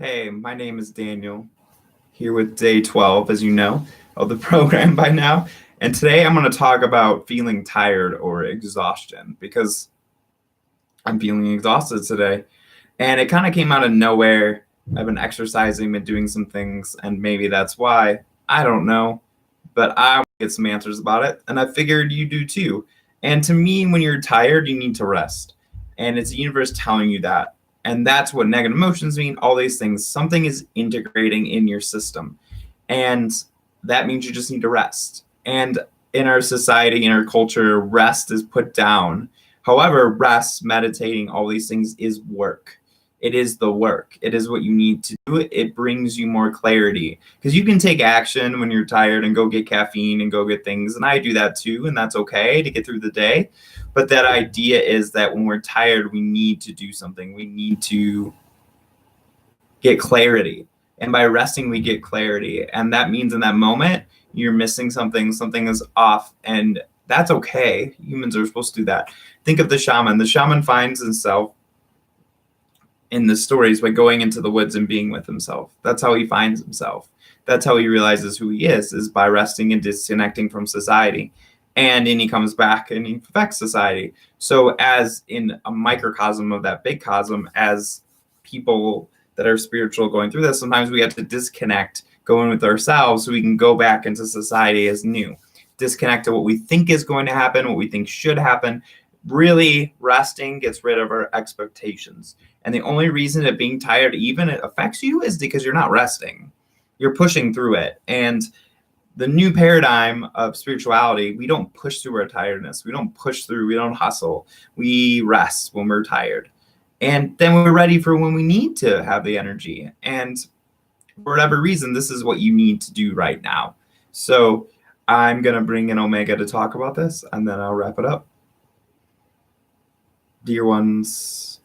Hey, my name is Daniel, here with day 12, as you know, of the program by now. And today I'm going to talk about feeling tired or exhaustion because I'm feeling exhausted today. And it kind of came out of nowhere. I've been exercising, been doing some things, and maybe that's why. I don't know. But I want to get some answers about it. And I figured you do too. And to me, when you're tired, you need to rest. And it's the universe telling you that. And that's what negative emotions mean, all these things. Something is integrating in your system. And that means you just need to rest. And in our society, in our culture, rest is put down. However, rest, meditating, all these things is work. It is the work. It is what you need to do. It brings you more clarity because you can take action when you're tired and go get caffeine and go get things. And I do that too. And that's okay to get through the day. But that idea is that when we're tired, we need to do something. We need to get clarity. And by resting, we get clarity. And that means in that moment, you're missing something, something is off. And that's okay. Humans are supposed to do that. Think of the shaman. The shaman finds himself in the stories by going into the woods and being with himself. That's how he finds himself. That's how he realizes who he is by resting and disconnecting from society. And then he comes back and he affects society. So as in a microcosm of that big cosm, as people that are spiritual going through this, sometimes we have to disconnect, go in with ourselves so we can go back into society as new. Disconnect to what we think is going to happen, what we think should happen. Really, resting gets rid of our expectations. And the only reason that being tired even affects you is because you're not resting. You're pushing through it. And the new paradigm of spirituality, we don't push through our tiredness. We don't push through. We don't hustle. We rest when we're tired. And then we're ready for when we need to have the energy. And for whatever reason, this is what you need to do right now. So I'm going to bring in Omega to talk about this, and then I'll wrap it up. Dear ones,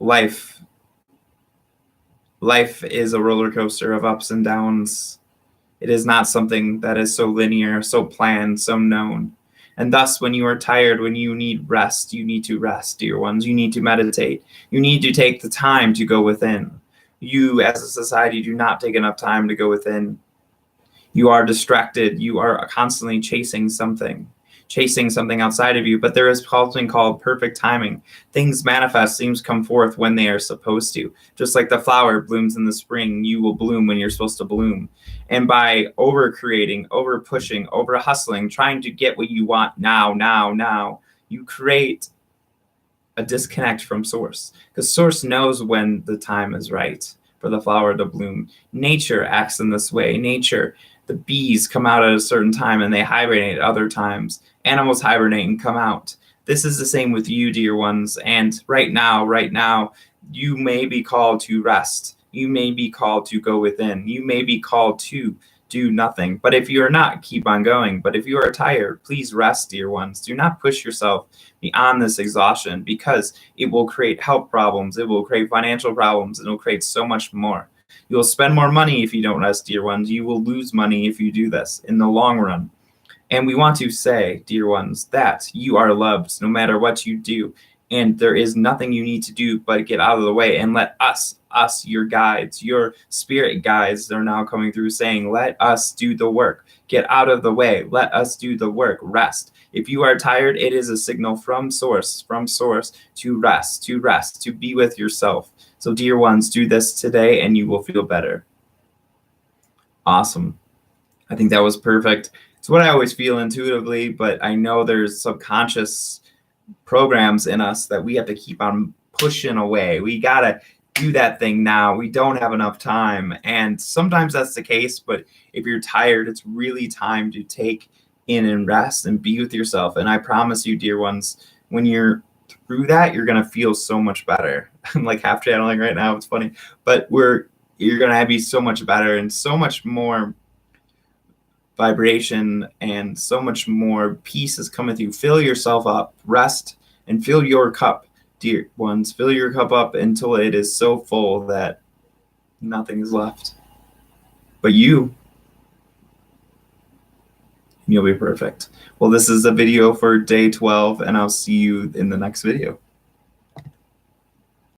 life is a roller coaster of ups and downs. It is not something that is so linear, so planned, so known. And thus, when you are tired, when you need rest, you need to rest, dear ones. You need to meditate. You need to take the time to go within. You, as a society, do not take enough time to go within. You are distracted. You are constantly chasing something outside of you. But there is something called perfect timing. Things manifest, things come forth when they are supposed to. Just like the flower blooms in the spring, you will bloom when you're supposed to bloom. And by over creating, over pushing, over hustling, trying to get what you want now, you create a disconnect from source. Because source knows when the time is right for the flower to bloom. Nature acts in this way. Nature, the bees come out at a certain time and they hibernate at other times. Animals hibernate and come out. This is the same with you, dear ones. And right now, you may be called to rest. You may be called to go within. You may be called to do nothing. But if you are not, keep on going. But if you are tired, please rest, dear ones. Do not push yourself beyond this exhaustion because it will create health problems. It will create financial problems. It will create so much more. You will spend more money if you don't rest, dear ones. You will lose money if you do this in the long run. And we want to say, dear ones, that you are loved no matter what you do. And there is nothing you need to do but get out of the way and let us, your guides, your spirit guides, they're now coming through saying, let us do the work. Get out of the way. Let us do the work. Rest. If you are tired, it is a signal from source to rest, to be with yourself. So dear ones, do this today and you will feel better. Awesome. I think that was perfect. It's what I always feel intuitively, but I know there's subconscious programs in us that we have to keep on pushing away. We got to do that thing now. We don't have enough time. And sometimes that's the case, but if you're tired, it's really time to take in and rest and be with yourself. And I promise you, dear ones, when you're through that, you're going to feel so much better. I'm like half channeling right now. It's funny, but you're going to be so much better and so much more vibration and so much more peace is coming through. Fill yourself up, rest, and fill your cup, dear ones. Fill your cup up until it is so full that nothing is left but you. You'll be perfect. Well, this is a video for day 12, and I'll see you in the next video.